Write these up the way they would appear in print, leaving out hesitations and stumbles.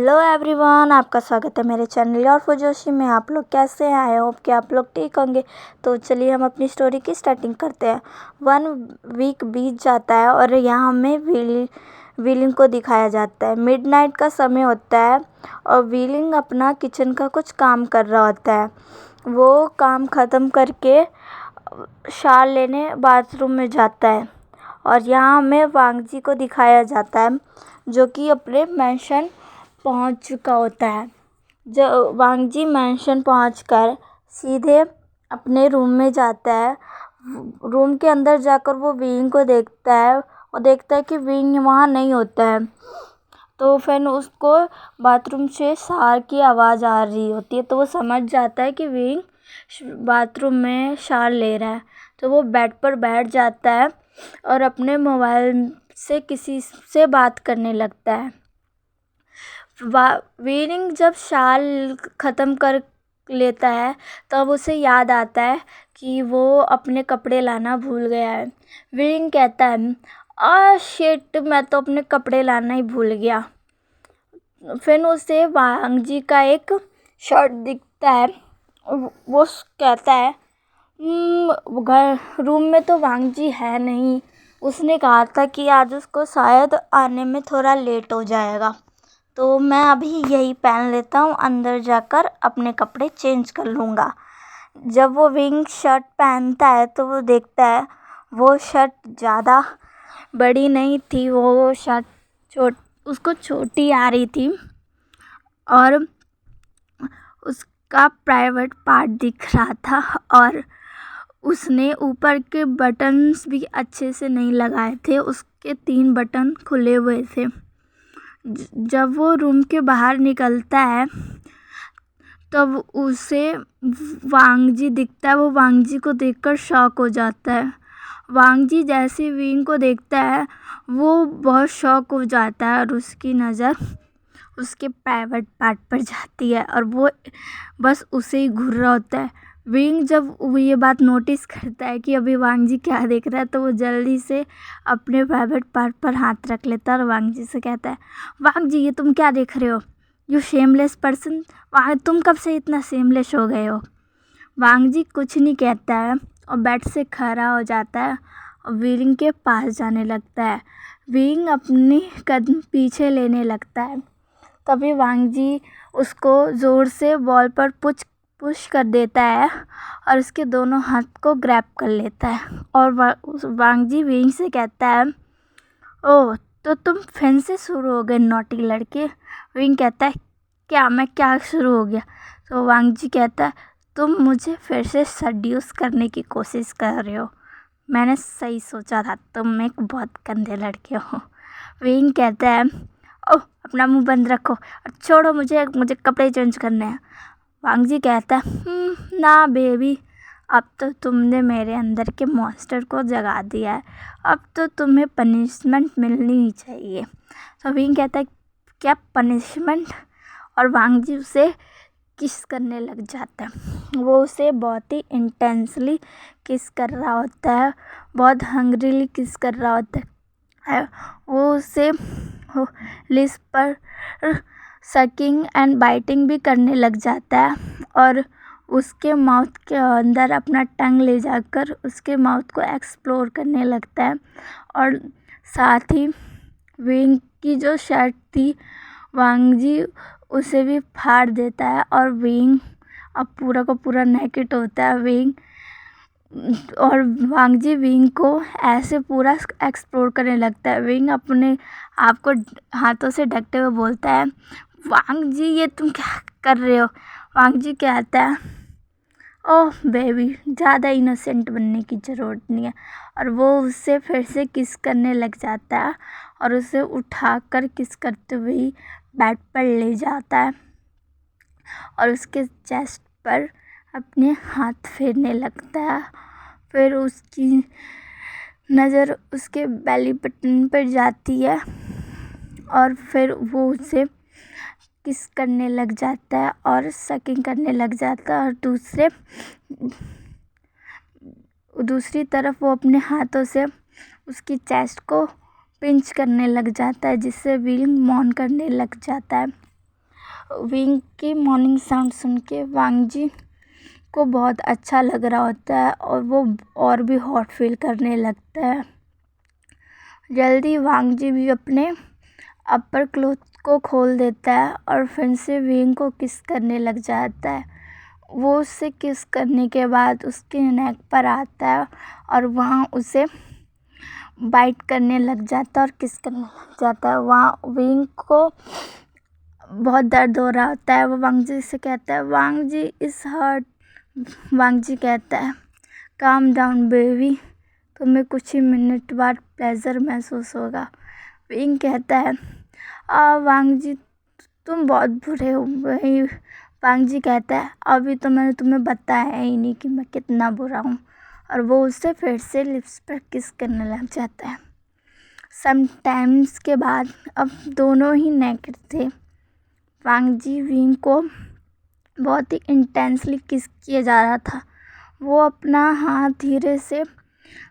Hello everyone, आपका स्वागत है मेरे चैनल और फुजोशी में। आप लोग कैसे हैं? आई होप कि आप लोग ठीक होंगे। तो चलिए हम अपनी स्टोरी की स्टार्टिंग करते हैं। 1 वीक बीत जाता है और यहाँ हमें विलिंग को दिखाया जाता है। मिडनाइट का समय होता है और विलिंग अपना किचन का कुछ काम कर रहा होता है। वो काम ख़त्म करके शावर लेने बाथरूम में जाता है और यहाँ हमें वांगजी को दिखाया जाता है जो कि अपने मैंशन पहुंच चुका होता है। जब वांगजी मैंशन पहुंचकर सीधे अपने रूम में जाता है। रूम के अंदर जाकर वो विंग को देखता है और देखता है कि विंग वहाँ नहीं होता है। तो फिर उसको बाथरूम से शावर की आवाज़ आ रही होती है, तो वो समझ जाता है कि विंग बाथरूम में शावर ले रहा है। तो वो बेड पर बैठ जाता है और अपने मोबाइल से किसी से बात करने लगता है। विलिंग जब शावर ख़त्म कर लेता है तब उसे याद आता है कि वो अपने कपड़े लाना भूल गया है। विलिंग कहता है, शिट, मैं तो अपने कपड़े लाना ही भूल गया। फिर उसे वांगजी का एक शर्ट दिखता है। वो कहता है, घर रूम में तो वांगजी है नहीं। उसने कहा था कि आज उसको शायद आने में थोड़ा लेट हो जाएगा, तो मैं अभी यही पहन लेता हूँ, अंदर जाकर अपने कपड़े चेंज कर लूँगा। जब वो विंग शर्ट पहनता है तो वो देखता है वो शर्ट ज़्यादा बड़ी नहीं थी। वो शर्ट उसको छोटी आ रही थी और उसका प्राइवेट पार्ट दिख रहा था और उसने ऊपर के बटन्स भी अच्छे से नहीं लगाए थे। उसके 3 बटन खुले हुए थे। जब वो रूम के बाहर निकलता है तब उसे वांगजी दिखता है। वो वांगजी को देखकर शॉक हो जाता है। वांगजी जैसे विंग को देखता है वो बहुत शॉक हो जाता है और उसकी नज़र उसके प्राइवेट पार्ट पर जाती है और वो बस उसे ही घूर रहा होता है। विंग जब वो ये बात नोटिस करता है कि अभी वांगजी क्या देख रहा है तो वो जल्दी से अपने प्राइवेट पार्ट पर हाथ रख लेता है और वांगजी से कहता है, वांगजी, ये तुम क्या देख रहे हो? यू शेमलेस पर्सन, तुम कब से इतना शेमलेस हो गए हो? वांगजी कुछ नहीं कहता है और बेड से खड़ा हो जाता है और विलिंग के पास जाने लगता है। विलिंग अपनी कदम पीछे लेने लगता है। तभी वांगजी उसको ज़ोर से वॉल पर पुश कर देता है और उसके दोनों हाथ को ग्रैब कर लेता है और वांगजी विंग से कहता है, ओह, तो तुम फिर से शुरू हो गए नॉटी लड़के। विंग कहता है, क्या शुरू हो गया? तो वांगजी कहता है, तुम मुझे फिर से सड्यूस करने की कोशिश कर रहे हो। मैंने सही सोचा था, तुम एक बहुत गंदे लड़के हो। विंग कहता है, ओह, अपना मुंह बंद रखो और छोड़ो, मुझे कपड़े चेंज करने हैं। वांगजी कहता है, ना बेबी, अब तो तुमने मेरे अंदर के मॉन्स्टर को जगा दिया है, अब तो तुम्हें पनिशमेंट मिलनी ही चाहिए। तो विंग कहता है, क्या पनिशमेंट? और वांगजी उसे किस करने लग जाता है। वो उसे बहुत ही इंटेंसली किस कर रहा होता है, बहुत हंग्रीली किस कर रहा होता है। वो उसे लिप्स पर सकिंग एंड बाइटिंग भी करने लग जाता है और उसके माउथ के अंदर अपना टंग ले जाकर उसके माउथ को एक्सप्लोर करने लगता है। और साथ ही विंग की जो शर्ट थी, वांगजी उसे भी फाड़ देता है और विंग अब पूरा का पूरा नेकेड होता है। विंग और वांगजी विंग को ऐसे पूरा एक्सप्लोर करने लगता है। विंग अपने आप को हाथों से ढकते हुए बोलता है, वांगजी, ये तुम क्या कर रहे हो? वांगजी कहता है, ओह बेबी, ज़्यादा इनोसेंट बनने की ज़रूरत नहीं है। और वो उससे फिर से किस करने लग जाता है और उसे उठाकर किस करते हुए बेड पर ले जाता है और उसके चेस्ट पर अपने हाथ फेरने लगता है। फिर उसकी नज़र उसके बेली बटन पर जाती है और फिर वो उसे किस करने लग जाता है और सकिंग करने लग जाता है और दूसरी तरफ वो अपने हाथों से उसकी चेस्ट को पिंच करने लग जाता है, जिससे विलिंग मौन करने लग जाता है। विंग की मॉर्निंग साउंड सुन के वांग जी को बहुत अच्छा लग रहा होता है और वो और भी हॉट फील करने लगता है। जल्दी वांग जी भी अपने अपर क्लोथ को खोल देता है और फिर से विंग को किस करने लग जाता है। वो उससे किस करने के बाद उसके नेक पर आता है और वहाँ उसे बाइट करने लग जाता है और किस करने लग जाता है। वहाँ विंग को बहुत दर्द हो रहा होता है। वो वांग जी से कहता है, वांग जी इस हर्ट। वांग जी कहता है, काम डाउन बेबी, तुम्हें कुछ ही मिनट बाद प्लेजर महसूस होगा। विंग कहता है, वांग जी तुम बहुत बुरे हो। वही वांग जी कहता है, अभी तो मैंने तुम्हें बताया ही नहीं कि मैं कितना बुरा हूँ। और वो उससे फिर से लिप्स पर किस करने लग जाता है। समटाइम्स के बाद अब दोनों ही नेकेड थे। वांग जी विंग को बहुत ही इंटेंसली किस किया जा रहा था। वो अपना हाथ धीरे से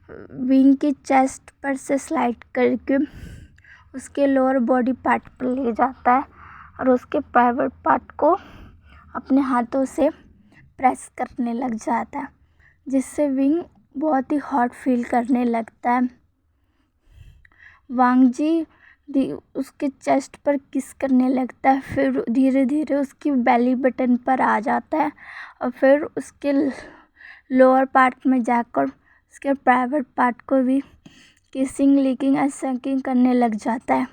विंग की चेस्ट पर से स्लाइड करके उसके लोअर बॉडी पार्ट पर ले जाता है और उसके प्राइवेट पार्ट को अपने हाथों से प्रेस करने लग जाता है, जिससे विंग बहुत ही हॉट फील करने लगता है। वांग जी उसके चेस्ट पर किस करने लगता है, फिर धीरे धीरे उसकी बेली बटन पर आ जाता है और फिर उसके लोअर पार्ट में जाकर उसके प्राइवेट पार्ट को भी किसिंग लिकिंग एंड सकिंग करने लग जाता है,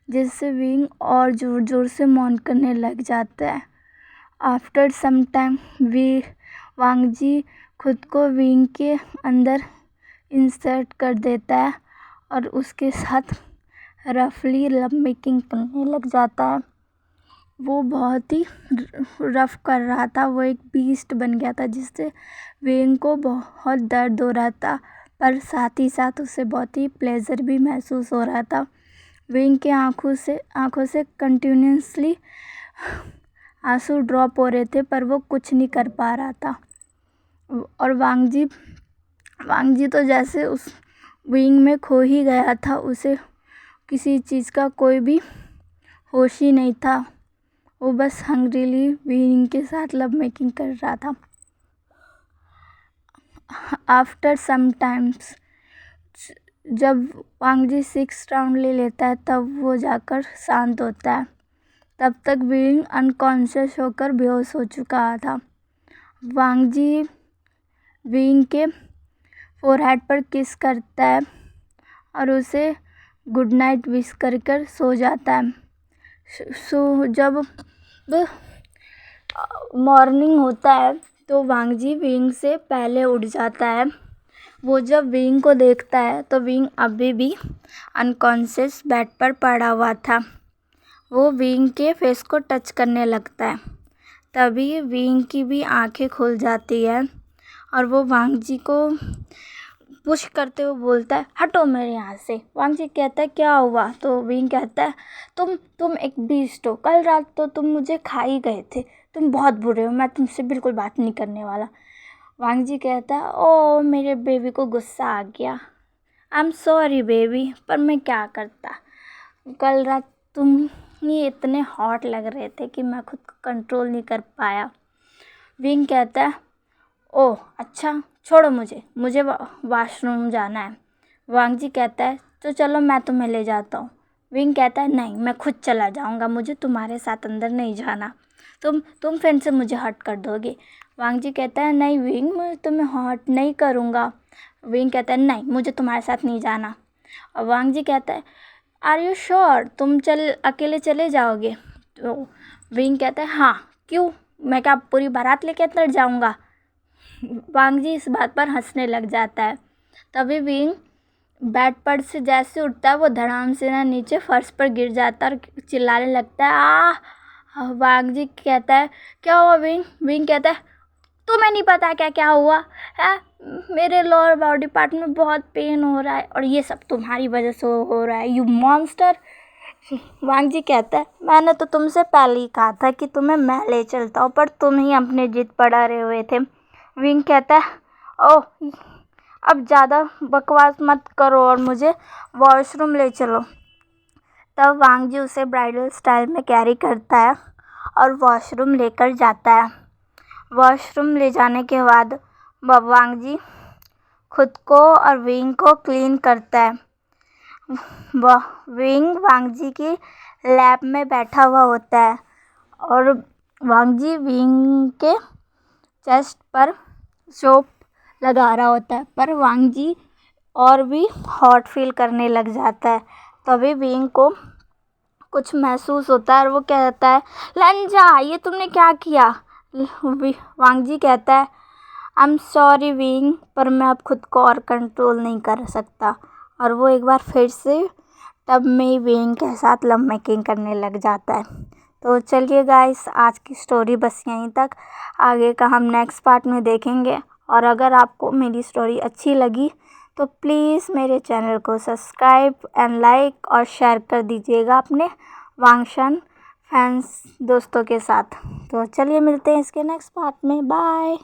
जिससे विंग और ज़ोर ज़ोर से मौन करने लग जाता है। आफ्टर सम टाइम वांग जी खुद को विंग के अंदर इंसर्ट कर देता है और उसके साथ रफली लव मेकिंग करने लग जाता है। वो बहुत ही रफ कर रहा था। वो एक बीस्ट बन गया था, जिससे विंग को बहुत दर्द हो रहा था, पर साथ ही साथ उसे बहुत ही प्लेजर भी महसूस हो रहा था। विंग के आँखों से कंटिन्यूसली आंसू ड्रॉप हो रहे थे, पर वो कुछ नहीं कर पा रहा था। और वांग जी तो जैसे उस विंग में खो ही गया था। उसे किसी चीज़ का कोई भी होश ही नहीं था। वो बस हंग्रीली विंग के साथ लव मेकिंग कर रहा था। आफ्टर सम टाइम्स जब वांग जी 6 राउंड ले लेता है, तब वो जाकर शांत होता है। तब तक विंग अनकॉन्शियस होकर बेहोश हो चुका था। वांग जी विंग के फोरहेड पर किस करता है और उसे गुड नाइट विश कर सो जाता है। जब मॉर्निंग होता है तो वांग जी विंग से पहले उठ जाता है। वो जब विंग को देखता है तो विंग अभी भी अनकॉन्शियस बेड पर पड़ा हुआ था। वो विंग के फेस को टच करने लगता है। तभी विंग की भी आंखें खुल जाती है और वो वांग जी को पुश करते हुए बोलता है, हटो मेरे यहाँ से। वांग जी कहता है, क्या हुआ? तो विंग कहता है, तुम एक बीस्ट हो। कल रात तो तुम मुझे खा ही गए थे। तुम बहुत बुरे हो। मैं तुमसे बिल्कुल बात नहीं करने वाला। वांग जी कहता है, ओ मेरे बेबी को गुस्सा आ गया। आई एम सॉरी बेबी, पर मैं क्या करता। कल रात तुम ही इतने हॉट लग रहे थे कि मैं खुद को कंट्रोल नहीं कर पाया। विंग कहता है, ओह अच्छा, छोड़ो मुझे वॉशरूम जाना है। वांग जी कहता है, तो चलो मैं तुम्हें ले जाता हूँ। विंग कहता है, नहीं, मैं खुद चला जाऊँगा, मुझे तुम्हारे साथ अंदर नहीं जाना। तुम फिर से मुझे हर्ट कर दोगे। वांग जी कहता है, नहीं विंग, मैं तुम्हें हर्ट नहीं करूँगा। विंग कहता है, नहीं, मुझे तुम्हारे साथ नहीं जाना। और वांग जी कहता है, आर यू श्योर? तुम अकेले चले जाओगे? तो विंग कहता है, हाँ, क्यों? मैं क्या पूरी बारात लेके अंदर जाऊँगा? वांग जी इस बात पर हंसने लग जाता है। तभी विंग बेड पर से जैसे उठता है, वो धड़ाम से ना नीचे फर्श पर गिर जाता है और चिल्लाने लगता है, आ। वांग जी कहता है, क्या हुआ विंग? विंग कहता है, तुम्हें नहीं पता क्या क्या हुआ है? मेरे लोअर बॉडी पार्ट में बहुत पेन हो रहा है और ये सब तुम्हारी वजह से हो रहा है, यू मॉन्स्टर। वांग जी कहता है, मैंने तो तुमसे पहले ही कहा था कि तुम्हें मैं ले चलता हूँ, पर तुम ही अपने जिद पर अड़े हुए थे। विंग कहता है, ओह, अब ज़्यादा बकवास मत करो और मुझे वॉशरूम ले चलो। तब वांग जी उसे ब्राइडल स्टाइल में कैरी करता है और वॉशरूम लेकर जाता है। वॉशरूम ले जाने के बाद वांगजी खुद को और विंग को क्लीन करता है। विंग वांगजी की लैब में बैठा हुआ होता है और वांगजी विंग के चेस्ट पर सोप लगा रहा होता है, पर वांगजी और भी हॉट फील करने लग जाता है। तभी विंग को कुछ महसूस होता है और वो कहता है, लंजा ये तुमने क्या किया। वांगजी कहता है, आई एम सॉरी विंग, पर मैं अब खुद को और कंट्रोल नहीं कर सकता। और वो एक बार फिर से टब में विंग के साथ लव मेकिंग करने लग जाता है। तो चलिए गाइस, आज की स्टोरी बस यहीं तक, आगे का हम नेक्स्ट पार्ट में देखेंगे। और अगर आपको मेरी स्टोरी अच्छी लगी तो प्लीज़ मेरे चैनल को सब्सक्राइब एंड लाइक और शेयर कर दीजिएगा अपने वांगशान फैंस दोस्तों के साथ। तो चलिए मिलते हैं इसके नेक्स्ट पार्ट में। बाय।